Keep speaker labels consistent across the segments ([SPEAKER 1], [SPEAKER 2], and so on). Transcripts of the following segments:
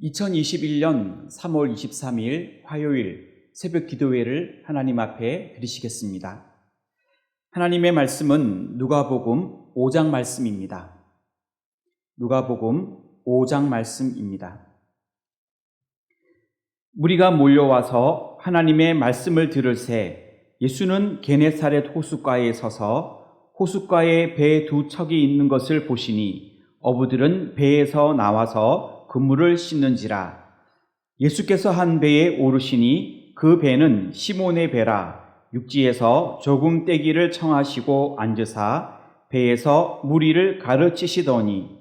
[SPEAKER 1] 2021년 3월 23일 화요일 새벽 기도회를 하나님 앞에 드리시겠습니다. 하나님의 말씀은 누가복음 5장 말씀입니다. 누가복음 5장 말씀입니다. 무리가 몰려와서 하나님의 말씀을 들을새 예수는 게네사렛 호숫가에 서서 호숫가에 배 두 척이 있는 것을 보시니 어부들은 배에서 나와서 그물을 씻는지라. 예수께서 한 배에 오르시니 그 배는 시몬의 배라. 육지에서 조금 떼기를 청하시고 앉으사 배에서 무리를 가르치시더니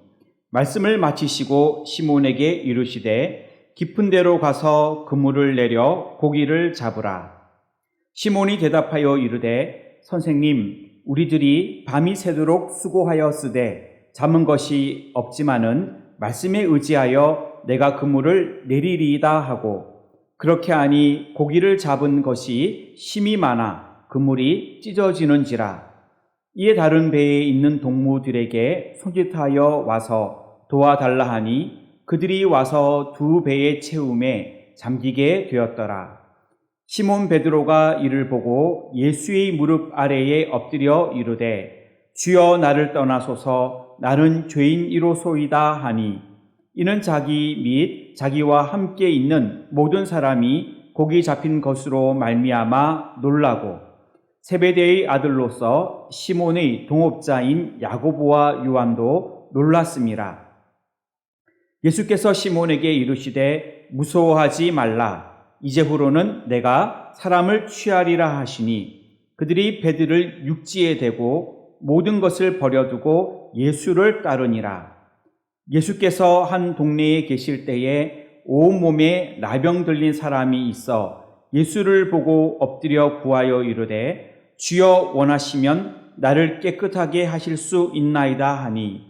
[SPEAKER 1] 말씀을 마치시고 시몬에게 이르시되 깊은 데로 가서 그물을 내려 고기를 잡으라. 시몬이 대답하여 이르되 선생님, 우리들이 밤이 새도록 수고하였으되 잡은 것이 없지만은 말씀에 의지하여 내가 그물을 내리리이다 하고 그렇게 하니 고기를 잡은 것이 심이 많아 그물이 찢어지는지라. 이에 다른 배에 있는 동무들에게 손짓하여 와서 도와달라 하니 그들이 와서 두 배의 채움에 잠기게 되었더라. 시몬 베드로가 이를 보고 예수의 무릎 아래에 엎드려 이르되 주여 나를 떠나소서 나는 죄인이로소이다 하니 이는 자기 및 자기와 함께 있는 모든 사람이 고기 잡힌 것으로 말미암아 놀라고 세베대의 아들로서 시몬의 동업자인 야고보와 요한도 놀랐음이라. 예수께서 시몬에게 이르시되 무서워하지 말라. 이제후로는 내가 사람을 취하리라 하시니 그들이 배들을 육지에 대고 모든 것을 버려두고 예수를 따르니라. 예수께서 한 동네에 계실 때에 온몸에 나병 들린 사람이 있어 예수를 보고 엎드려 구하여 이르되 주여 원하시면 나를 깨끗하게 하실 수 있나이다 하니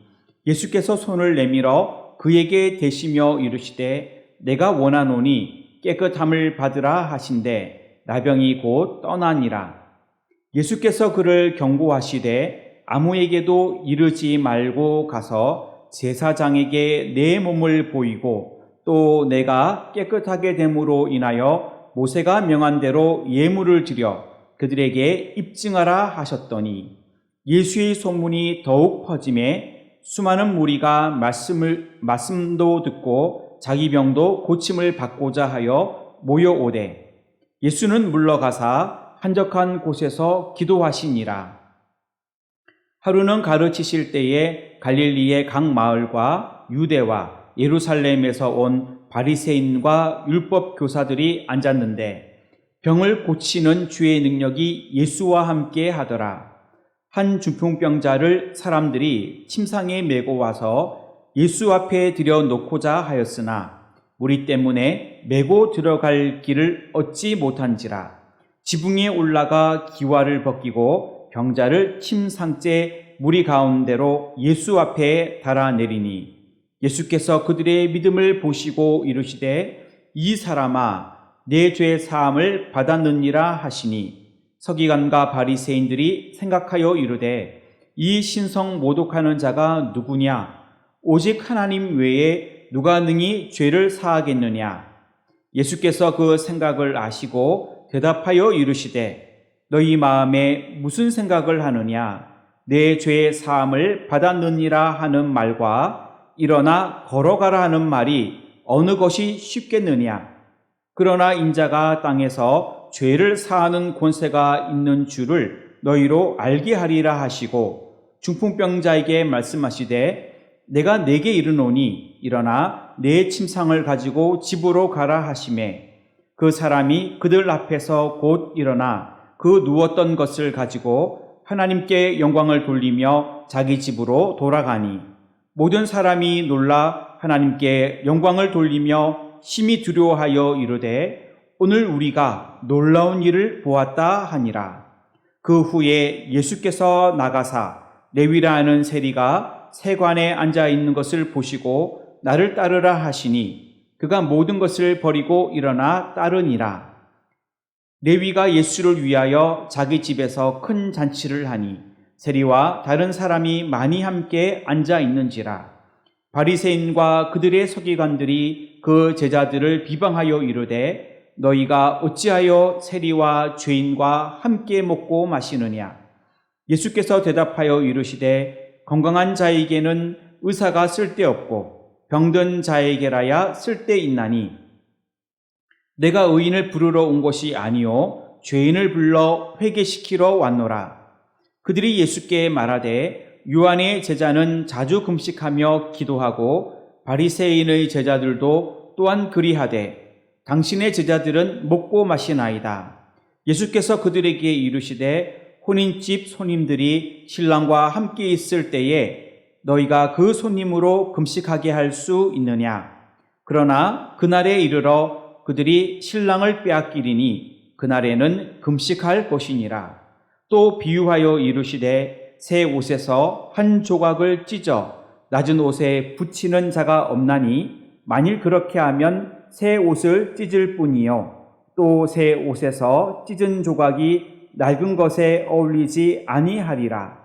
[SPEAKER 1] 예수께서 손을 내밀어 그에게 대시며 이르시되 내가 원하노니 깨끗함을 받으라 하신대 나병이 곧 떠나니라. 예수께서 그를 경고하시되 아무에게도 이르지 말고 가서 제사장에게 내 몸을 보이고 또 내가 깨끗하게 됨으로 인하여 모세가 명한 대로 예물을 드려 그들에게 입증하라 하셨더니 예수의 소문이 더욱 퍼짐에 수많은 무리가 말씀도 듣고 자기 병도 고침을 받고자 하여 모여오되 예수는 물러가사 한적한 곳에서 기도하시니라. 하루는 가르치실 때에 갈릴리의 각 마을과 유대와 예루살렘에서 온 바리새인과 율법 교사들이 앉았는데 병을 고치는 주의 능력이 예수와 함께 하더라. 한 중풍병자를 사람들이 침상에 메고 와서 예수 앞에 들여놓고자 하였으나 무리 때문에 메고 들어갈 길을 얻지 못한지라. 지붕에 올라가 기와를 벗기고 병자를 침상째 무리 가운데로 예수 앞에 달아내리니 예수께서 그들의 믿음을 보시고 이르시되 이 사람아 내 죄 사함을 받았느니라 하시니 서기관과 바리새인들이 생각하여 이르되 이 신성 모독하는 자가 누구냐 오직 하나님 외에 누가 능히 죄를 사하겠느냐. 예수께서 그 생각을 아시고 대답하여 이르시되 너희 마음에 무슨 생각을 하느냐 내 죄 사함을 받았느니라 하는 말과 일어나 걸어가라 하는 말이 어느 것이 쉽겠느냐. 그러나 인자가 땅에서 죄를 사하는 권세가 있는 줄을 너희로 알게 하리라 하시고 중풍병자에게 말씀하시되 내가 네게 이르노니 일어나 내 침상을 가지고 집으로 가라 하시매 그 사람이 그들 앞에서 곧 일어나 그 누웠던 것을 가지고 하나님께 영광을 돌리며 자기 집으로 돌아가니 모든 사람이 놀라 하나님께 영광을 돌리며 심히 두려워하여 이르되 오늘 우리가 놀라운 일을 보았다 하니라. 그 후에 예수께서 나가사 레위라 하는 세리가 세관에 앉아 있는 것을 보시고 나를 따르라 하시니 그가 모든 것을 버리고 일어나 따르니라. 레위가 예수를 위하여 자기 집에서 큰 잔치를 하니 세리와 다른 사람이 많이 함께 앉아 있는지라. 바리새인과 그들의 서기관들이 그 제자들을 비방하여 이르되 너희가 어찌하여 세리와 죄인과 함께 먹고 마시느냐. 예수께서 대답하여 이르시되 건강한 자에게는 의사가 쓸데없고 병든 자에게라야 쓸데있나니 내가 의인을 부르러 온 것이 아니요 죄인을 불러 회개시키러 왔노라. 그들이 예수께 말하되 요한의 제자는 자주 금식하며 기도하고 바리새인의 제자들도 또한 그리하되 당신의 제자들은 먹고 마시나이다. 예수께서 그들에게 이르시되 혼인집 손님들이 신랑과 함께 있을 때에 너희가 그 손님으로 금식하게 할 수 있느냐. 그러나 그날에 이르러 그들이 신랑을 빼앗기리니 그날에는 금식할 것이니라. 또 비유하여 이르시되 새 옷에서 한 조각을 찢어 낮은 옷에 붙이는 자가 없나니 만일 그렇게 하면 새 옷을 찢을 뿐이요 또 새 옷에서 찢은 조각이 낡은 것에 어울리지 아니하리라.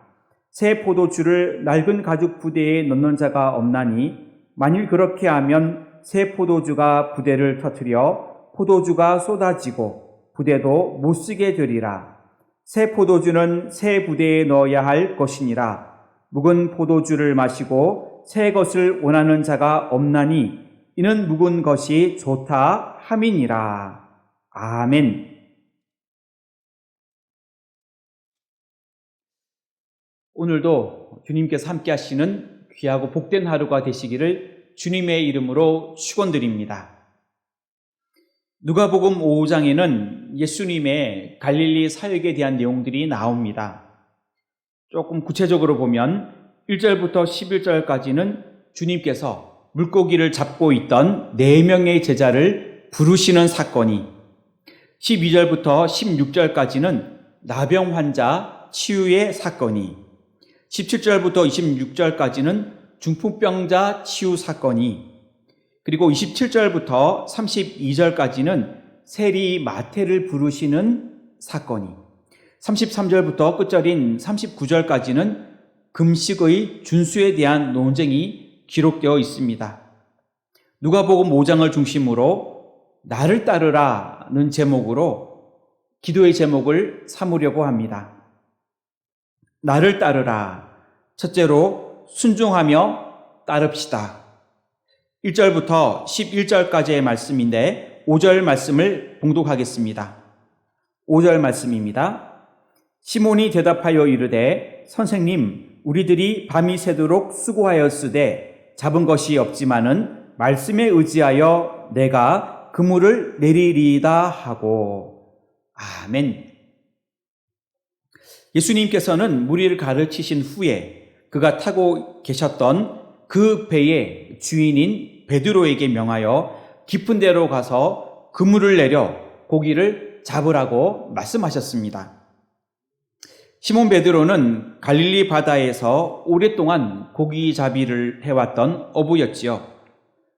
[SPEAKER 1] 새 포도주를 낡은 가죽 부대에 넣는 자가 없나니 만일 그렇게 하면 새 포도주가 부대를 터뜨려 포도주가 쏟아지고 부대도 못 쓰게 되리라. 새 포도주는 새 부대에 넣어야 할 것이니라. 묵은 포도주를 마시고 새 것을 원하는 자가 없나니 이는 묵은 것이 좋다 함이니라. 아멘. 오늘도 주님께서 함께 하시는 귀하고 복된 하루가 되시기를 주님의 이름으로 축원드립니다. 누가복음 5장에는 예수님의 갈릴리 사역에 대한 내용들이 나옵니다. 조금 구체적으로 보면 1절부터 11절까지는 주님께서 물고기를 잡고 있던 4명의 제자를 부르시는 사건이, 12절부터 16절까지는 나병 환자 치유의 사건이, 17절부터 26절까지는 중풍병자 치유 사건이, 그리고 27절부터 32절까지는 세리 마태를 부르시는 사건이, 33절부터 끝절인 39절까지는 금식의 준수에 대한 논쟁이 기록되어 있습니다. 누가복음 5장을 중심으로 나를 따르라는 제목으로 기도의 제목을 삼으려고 합니다. 나를 따르라. 첫째로 순종하며 따릅시다. 1절부터 11절까지의 말씀인데 5절 말씀을 봉독하겠습니다. 5절 말씀입니다. 시몬이 대답하여 이르되 선생님 우리들이 밤이 새도록 수고하였으되 잡은 것이 없지만은 말씀에 의지하여 내가 그물을 내리리이다 하고. 아멘. 예수님께서는 무리를 가르치신 후에 그가 타고 계셨던 그 배의 주인인 베드로에게 명하여 깊은 데로 가서 그물을 내려 고기를 잡으라고 말씀하셨습니다. 시몬 베드로는 갈릴리 바다에서 오랫동안 고기잡이를 해왔던 어부였지요.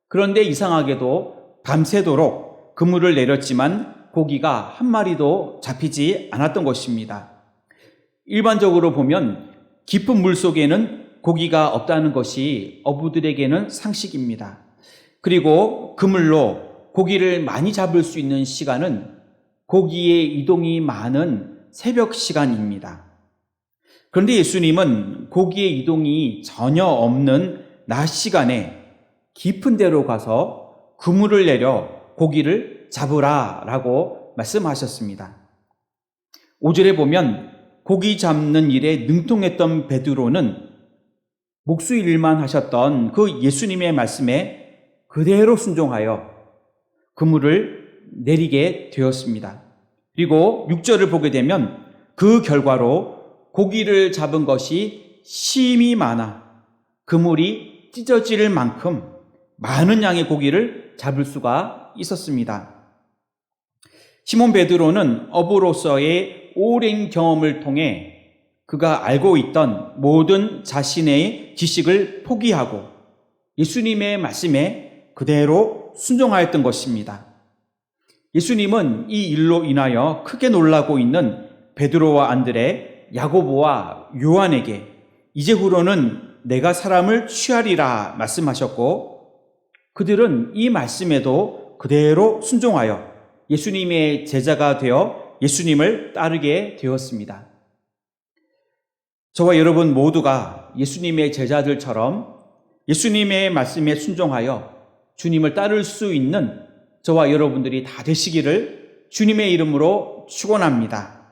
[SPEAKER 1] 그런데 이상하게도 밤새도록 그물을 내렸지만 고기가 한 마리도 잡히지 않았던 것입니다. 일반적으로 보면 깊은 물속에는 고기가 없다는 것이 어부들에게는 상식입니다. 그리고 그물로 고기를 많이 잡을 수 있는 시간은 고기의 이동이 많은 새벽 시간입니다. 그런데 예수님은 고기의 이동이 전혀 없는 낮 시간에 깊은 데로 가서 그물을 내려 고기를 잡으라라고 말씀하셨습니다. 5절에 보면 고기 잡는 일에 능통했던 베드로는 목수 일만 하셨던 그 예수님의 말씀에 그대로 순종하여 그물을 내리게 되었습니다. 그리고 6절을 보게 되면 그 결과로 고기를 잡은 것이 심히 많아 그물이 찢어질 만큼 많은 양의 고기를 잡을 수가 있었습니다. 시몬 베드로는 어부로서의 오랜 경험을 통해 그가 알고 있던 모든 자신의 지식을 포기하고 예수님의 말씀에 그대로 순종하였던 것입니다. 예수님은 이 일로 인하여 크게 놀라고 있는 베드로와 안드레, 야고보와 요한에게 이제후로는 내가 사람을 취하리라 말씀하셨고, 그들은 이 말씀에도 그대로 순종하여 예수님의 제자가 되어 예수님을 따르게 되었습니다. 저와 여러분 모두가 예수님의 제자들처럼 예수님의 말씀에 순종하여 주님을 따를 수 있는 저와 여러분들이 다 되시기를 주님의 이름으로 축원합니다.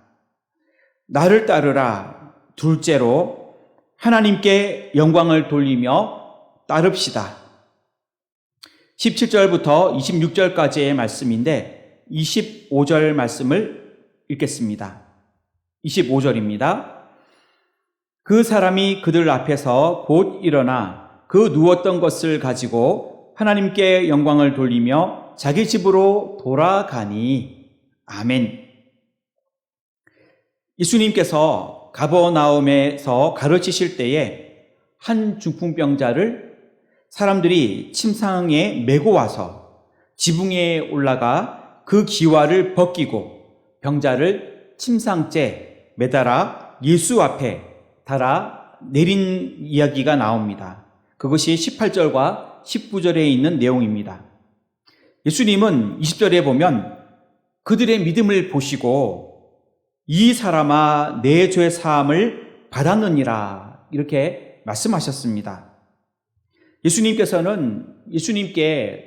[SPEAKER 1] 나를 따르라. 둘째로 하나님께 영광을 돌리며 따릅시다. 17절부터 26절까지의 말씀인데 25절 말씀을 읽겠습니다. 25절입니다. 그 사람이 그들 앞에서 곧 일어나 그 누웠던 것을 가지고 하나님께 영광을 돌리며 자기 집으로 돌아가니. 아멘. 예수님께서 가버나움에서 가르치실 때에 한 중풍병자를 사람들이 침상에 메고 와서 지붕에 올라가 그 기와를 벗기고 병자를 침상째 매달아 예수 앞에 달아 내린 이야기가 나옵니다. 그것이 18절과 19절에 있는 내용입니다. 예수님은 20절에 보면 그들의 믿음을 보시고 이 사람아 내 죄 사함을 받았느니라 이렇게 말씀하셨습니다. 예수님께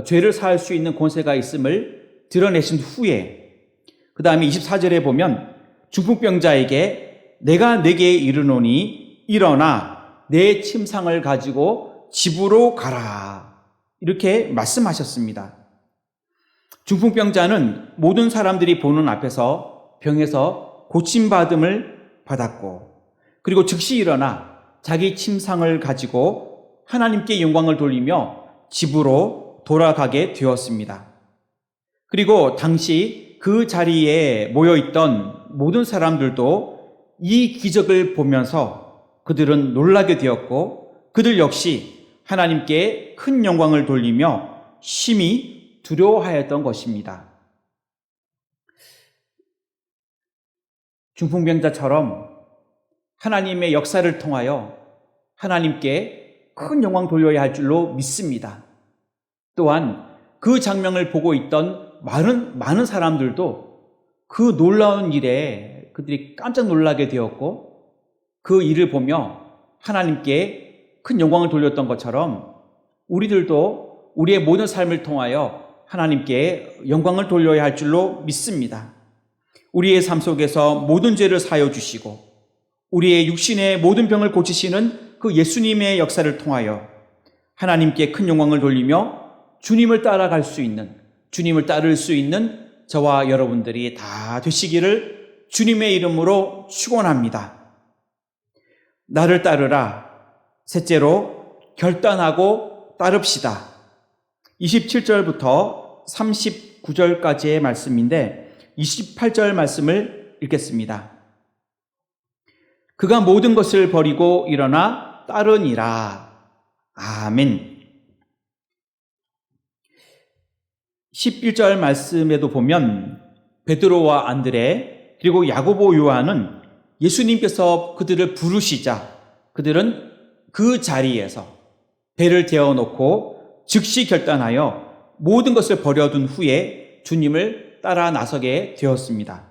[SPEAKER 1] 죄를 사할 수 있는 권세가 있음을 드러내신 후에 그 다음에 24절에 보면 중풍병자에게 내가 내게 이르노니 일어나 내 침상을 가지고 집으로 가라 이렇게 말씀하셨습니다. 중풍병자는 모든 사람들이 보는 앞에서 병에서 고침받음을 받았고 그리고 즉시 일어나 자기 침상을 가지고 하나님께 영광을 돌리며 집으로 돌아가게 되었습니다. 그리고 당시 그 자리에 모여있던 모든 사람들도 이 기적을 보면서 그들은 놀라게 되었고 그들 역시 하나님께 큰 영광을 돌리며 심히 두려워하였던 것입니다. 중풍병자처럼 하나님의 역사를 통하여 하나님께 큰 영광 돌려야 할 줄로 믿습니다. 또한 그 장면을 보고 있던 많은 사람들도 그 놀라운 일에 그들이 깜짝 놀라게 되었고 그 일을 보며 하나님께 큰 영광을 돌렸던 것처럼 우리들도 우리의 모든 삶을 통하여 하나님께 영광을 돌려야 할 줄로 믿습니다. 우리의 삶 속에서 모든 죄를 사하여 주시고 우리의 육신의 모든 병을 고치시는 그 예수님의 역사를 통하여 하나님께 큰 영광을 돌리며 주님을 따라갈 수 있는, 주님을 따를 수 있는 저와 여러분들이 다 되시기를 주님의 이름으로 축원합니다. 나를 따르라. 셋째로 결단하고 따릅시다. 27절부터 39절까지의 말씀인데 28절 말씀을 읽겠습니다. 그가 모든 것을 버리고 일어나 따르니라. 아멘. 11절 말씀에도 보면 베드로와 안드레 그리고 야고보 요한은 예수님께서 그들을 부르시자 그들은 그 자리에서 배를 데워놓고 즉시 결단하여 모든 것을 버려둔 후에 주님을 따라 나서게 되었습니다.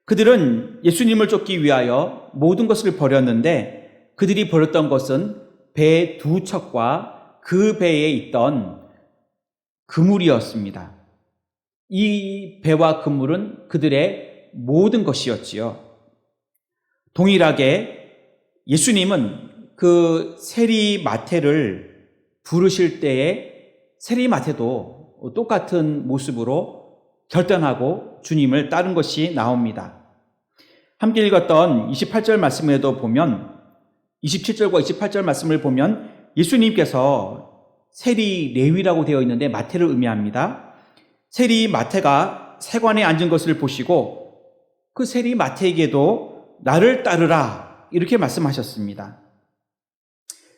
[SPEAKER 1] 그들은 예수님을 쫓기 위하여 모든 것을 버렸는데 그들이 버렸던 것은 배 두 척과 그 배에 있던 그물이었습니다. 이 배와 그물은 그들의 모든 것이었지요. 동일하게 예수님은 그 세리마태를 부르실 때에 세리마태도 똑같은 모습으로 결단하고 주님을 따른 것이 나옵니다. 함께 읽었던 28절 말씀에도 보면 27절과 28절 말씀을 보면 예수님께서 세리 레위라고 되어 있는데 마태를 의미합니다. 세리 마태가 세관에 앉은 것을 보시고 그 세리 마태에게도 나를 따르라 이렇게 말씀하셨습니다.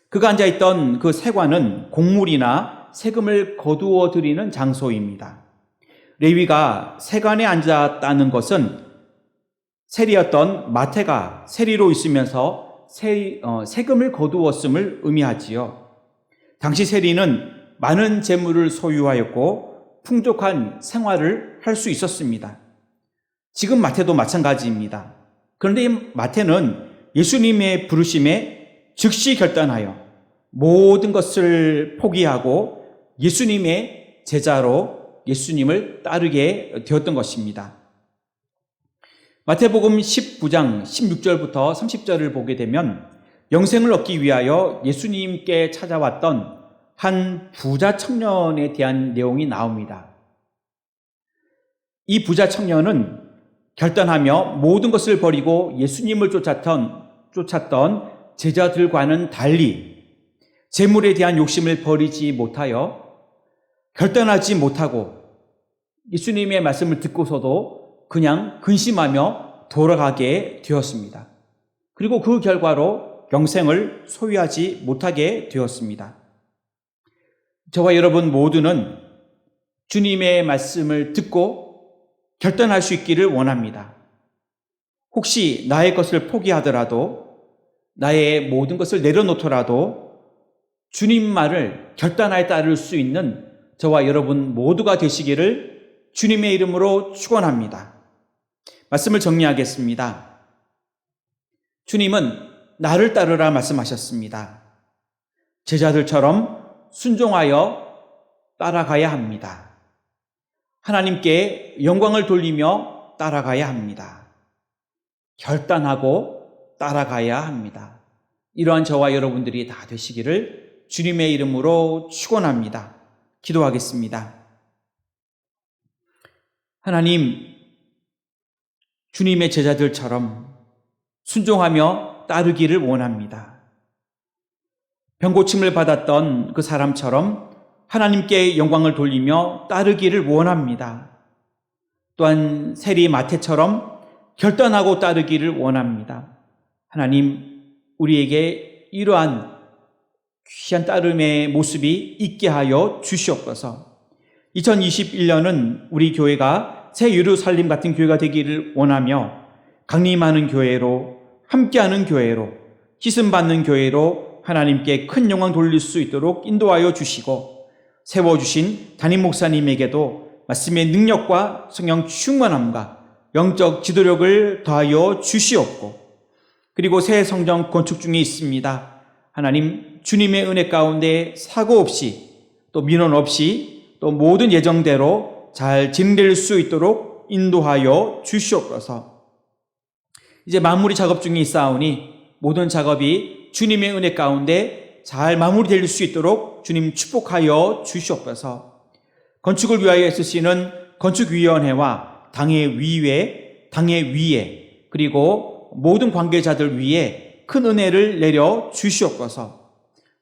[SPEAKER 1] 그가 앉아있던 그 세관은 공물이나 세금을 거두어 드리는 장소입니다. 레위가 세관에 앉았다는 것은 세리였던 마태가 세리로 있으면서 세금을 거두었음을 의미하지요. 당시 세리는 많은 재물을 소유하였고 풍족한 생활을 할 수 있었습니다. 지금 마태도 마찬가지입니다. 그런데 이 마태는 예수님의 부르심에 즉시 결단하여 모든 것을 포기하고 예수님의 제자로 예수님을 따르게 되었던 것입니다. 마태복음 19장 16절부터 30절을 보게 되면 영생을 얻기 위하여 예수님께 찾아왔던 한 부자 청년에 대한 내용이 나옵니다. 이 부자 청년은 결단하며 모든 것을 버리고 예수님을 쫓았던 제자들과는 달리 재물에 대한 욕심을 버리지 못하여 결단하지 못하고 예수님의 말씀을 듣고서도 그냥 근심하며 돌아가게 되었습니다. 그리고 그 결과로 영생을 소유하지 못하게 되었습니다. 저와 여러분 모두는 주님의 말씀을 듣고 결단할 수 있기를 원합니다. 혹시 나의 것을 포기하더라도, 나의 모든 것을 내려놓더라도 주님 말을 결단하여 따를 수 있는 저와 여러분 모두가 되시기를 주님의 이름으로 축원합니다. 말씀을 정리하겠습니다. 주님은 나를 따르라 말씀하셨습니다. 제자들처럼 순종하여 따라가야 합니다. 하나님께 영광을 돌리며 따라가야 합니다. 결단하고 따라가야 합니다. 이러한 저와 여러분들이 다 되시기를 주님의 이름으로 축원합니다. 기도하겠습니다. 하나님, 주님의 제자들처럼 순종하며 따르기를 원합니다. 병고침을 받았던 그 사람처럼 하나님께 영광을 돌리며 따르기를 원합니다. 또한 세리 마태처럼 결단하고 따르기를 원합니다. 하나님, 우리에게 이러한 귀한 따름의 모습이 있게 하여 주시옵소서. 2021년은 우리 교회가 새 예루살렘 같은 교회가 되기를 원하며 강림하는 교회로, 함께하는 교회로, 씻음받는 교회로 하나님께 큰 영광 돌릴 수 있도록 인도하여 주시고 세워주신 담임 목사님에게도 말씀의 능력과 성령 충만함과 영적 지도력을 더하여 주시옵고, 그리고 새 성전 건축 중에 있습니다. 하나님, 주님의 은혜 가운데 사고 없이 또 민원 없이 또 모든 예정대로 잘 진행될 수 있도록 인도하여 주시옵소서. 이제 마무리 작업 중에 있사오니 모든 작업이 주님의 은혜 가운데 잘 마무리될 수 있도록 주님 축복하여 주시옵소서. 건축을 위하여 애쓰시는 건축위원회와 당의 위에 그리고 모든 관계자들 위에 큰 은혜를 내려 주시옵소서.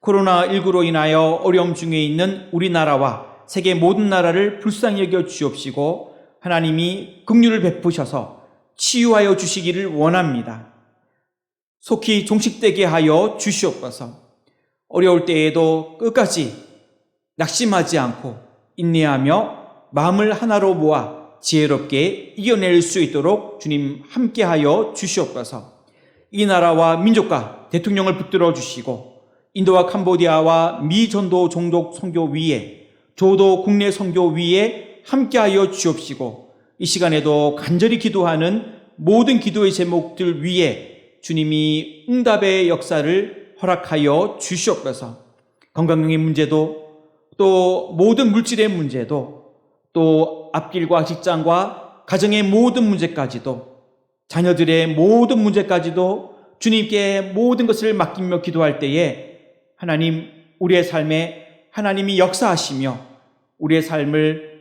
[SPEAKER 1] 코로나19로 인하여 어려움 중에 있는 우리나라와 세계 모든 나라를 불쌍히 여겨 주옵시고 하나님이 긍휼을 베푸셔서 치유하여 주시기를 원합니다. 속히 종식되게 하여 주시옵소서. 어려울 때에도 끝까지 낙심하지 않고 인내하며 마음을 하나로 모아 지혜롭게 이겨낼 수 있도록 주님 함께하여 주시옵소서. 이 나라와 민족과 대통령을 붙들어 주시고 인도와 캄보디아와 미전도 종족 선교 위에 조도 국내 선교 위에 함께하여 주옵시고 이 시간에도 간절히 기도하는 모든 기도의 제목들 위에 주님이 응답의 역사를 허락하여 주시옵소서. 건강의 문제도 또 모든 물질의 문제도 또 앞길과 직장과 가정의 모든 문제까지도 자녀들의 모든 문제까지도 주님께 모든 것을 맡기며 기도할 때에 하나님, 우리의 삶에 하나님이 역사하시며 우리의 삶을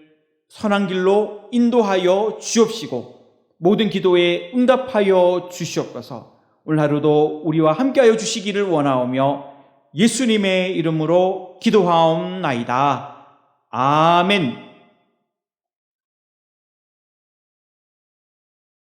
[SPEAKER 1] 선한 길로 인도하여 주옵시고 모든 기도에 응답하여 주시옵소서. 오늘 하루도 우리와 함께하여 주시기를 원하오며 예수님의 이름으로 기도하옵나이다. 아멘.